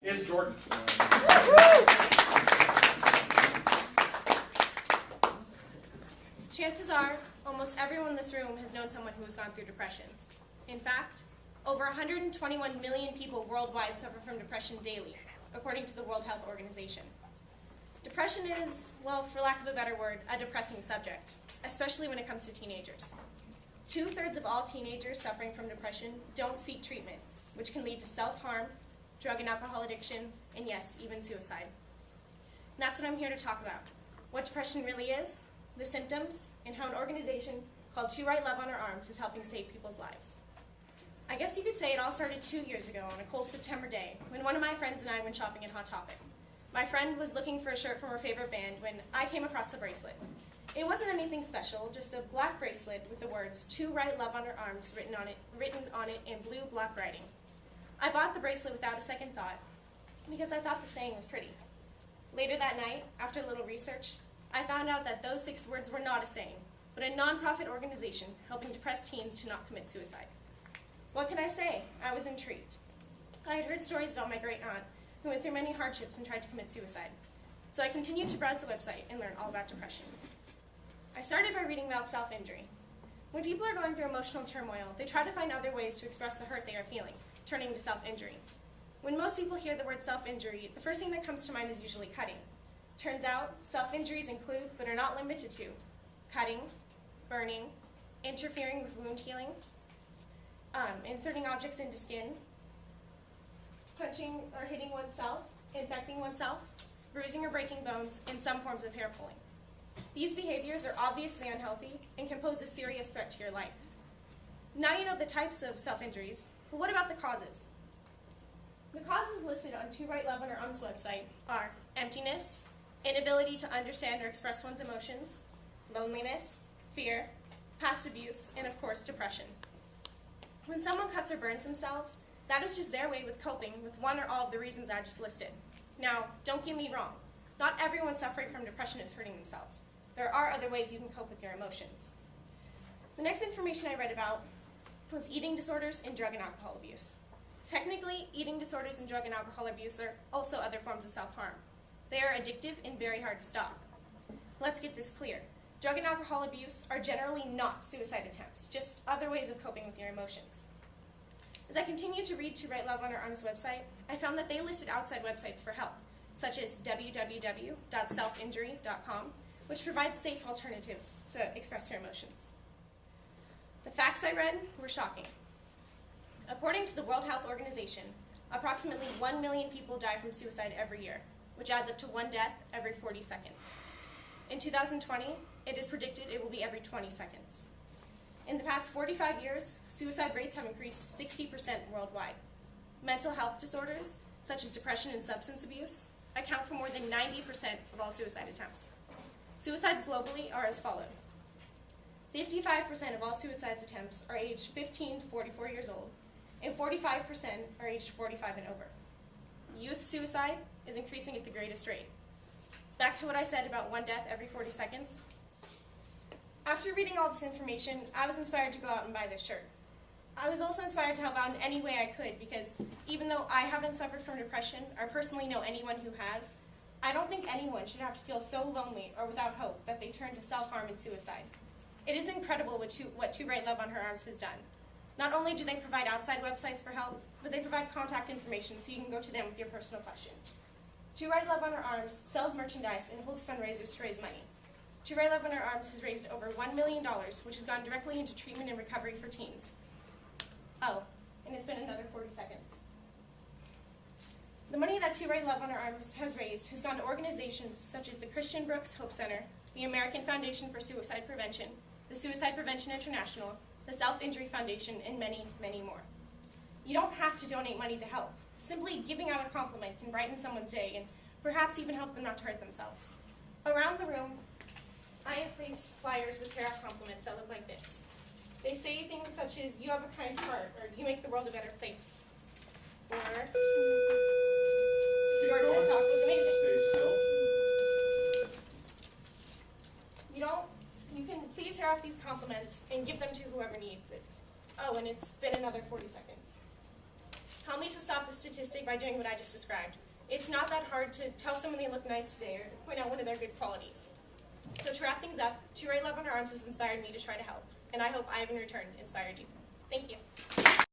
Is Jordan. Chances are, almost everyone in this room has known someone who has gone through depression. In fact, over 121 million people worldwide suffer from depression daily, according to the World Health Organization. Depression is, well, for lack of a better word, a depressing subject, especially when it comes to teenagers. 2/3 of all teenagers suffering from depression don't seek treatment, which can lead to self-harm, drug and alcohol addiction, and yes, even suicide. And that's what I'm here to talk about. What depression really is, the symptoms, and how an organization called To Write Love on Our Arms is helping save people's lives. I guess you could say it all started 2 years ago on a cold September day when one of my friends and I went shopping at Hot Topic. My friend was looking for a shirt from her favorite band when I came across a bracelet. It wasn't anything special, just a black bracelet with the words To Write Love on Our Arms written on it in blue block writing. I bought the bracelet without a second thought because I thought the saying was pretty. Later that night, after a little research, I found out that those 6 words were not a saying, but a non-profit organization helping depressed teens to not commit suicide. What can I say? I was intrigued. I had heard stories about my great-aunt who went through many hardships and tried to commit suicide. So I continued to browse the website and learn all about depression. I started by reading about self-injury. When people are going through emotional turmoil, they try to find other ways to express the hurt they are feeling, turning to self-injury. When most people hear the word self-injury, the first thing that comes to mind is usually cutting. Turns out, self-injuries include, but are not limited to, cutting, burning, interfering with wound healing, inserting objects into skin, punching or hitting oneself, infecting oneself, bruising or breaking bones, and some forms of hair pulling. These behaviors are obviously unhealthy and can pose a serious threat to your life. Now you know the types of self-injuries, but what about the causes? The causes listed on To Write Love on Our Arms website are emptiness, inability to understand or express one's emotions, loneliness, fear, past abuse, and of course, depression. When someone cuts or burns themselves, that is just their way of coping with one or all of the reasons I just listed. Now, don't get me wrong. Not everyone suffering from depression is hurting themselves. There are other ways you can cope with your emotions. The next information I read about was eating disorders and drug and alcohol abuse. Technically, eating disorders and drug and alcohol abuse are also other forms of self-harm. They are addictive and very hard to stop. Let's get this clear. Drug and alcohol abuse are generally not suicide attempts, just other ways of coping with your emotions. As I continued to read To Write Love on Our Arms website, I found that they listed outside websites for help, such as www.selfinjury.com, which provides safe alternatives to express your emotions. The facts I read were shocking. According to the World Health Organization, approximately 1 million people die from suicide every year, which adds up to 1 death every 40 seconds. In 2020, it is predicted it will be every 20 seconds. In the past 45 years, suicide rates have increased 60% worldwide. Mental health disorders, such as depression and substance abuse, account for more than 90% of all suicide attempts. Suicides globally are as follows. 55% of all suicide attempts are aged 15 to 44 years old, and 45% are aged 45 and over. Youth suicide is increasing at the greatest rate. Back to what I said about 1 death every 40 seconds. After reading all this information, I was inspired to go out and buy this shirt. I was also inspired to help out in any way I could because even though I haven't suffered from depression or personally know anyone who has, I don't think anyone should have to feel so lonely or without hope that they turn to self-harm and suicide. It is incredible what To Write Love on Her Arms has done. Not only do they provide outside websites for help, but they provide contact information so you can go to them with your personal questions. To Write Love on Her Arms sells merchandise and holds fundraisers to raise money. To Write Love on Her Arms has raised over $1 million, which has gone directly into treatment and recovery for teens. Oh, and it's been another 40 seconds. The money that To Write Love on Her Arms has raised has gone to organizations such as the Christian Brooks Hope Center, the American Foundation for Suicide Prevention, the Suicide Prevention International, the Self-Injury Foundation, and many, many more. You don't have to donate money to help. Simply giving out a compliment can brighten someone's day and perhaps even help them not to hurt themselves. Around the room, I have placed flyers with tear-off compliments that look like this. They say things such as, you have a kind heart, or you make the world a better place. Or, your TED Talk was amazing. You can please tear off these compliments and give them to whoever needs it. Oh, and it's been another 40 seconds. Help me to stop the statistic by doing what I just described. It's not that hard to tell someone they look nice today or to point out one of their good qualities. So to wrap things up, to write Love on Our Arms has inspired me to try to help, and I hope I have in return inspired you. Thank you.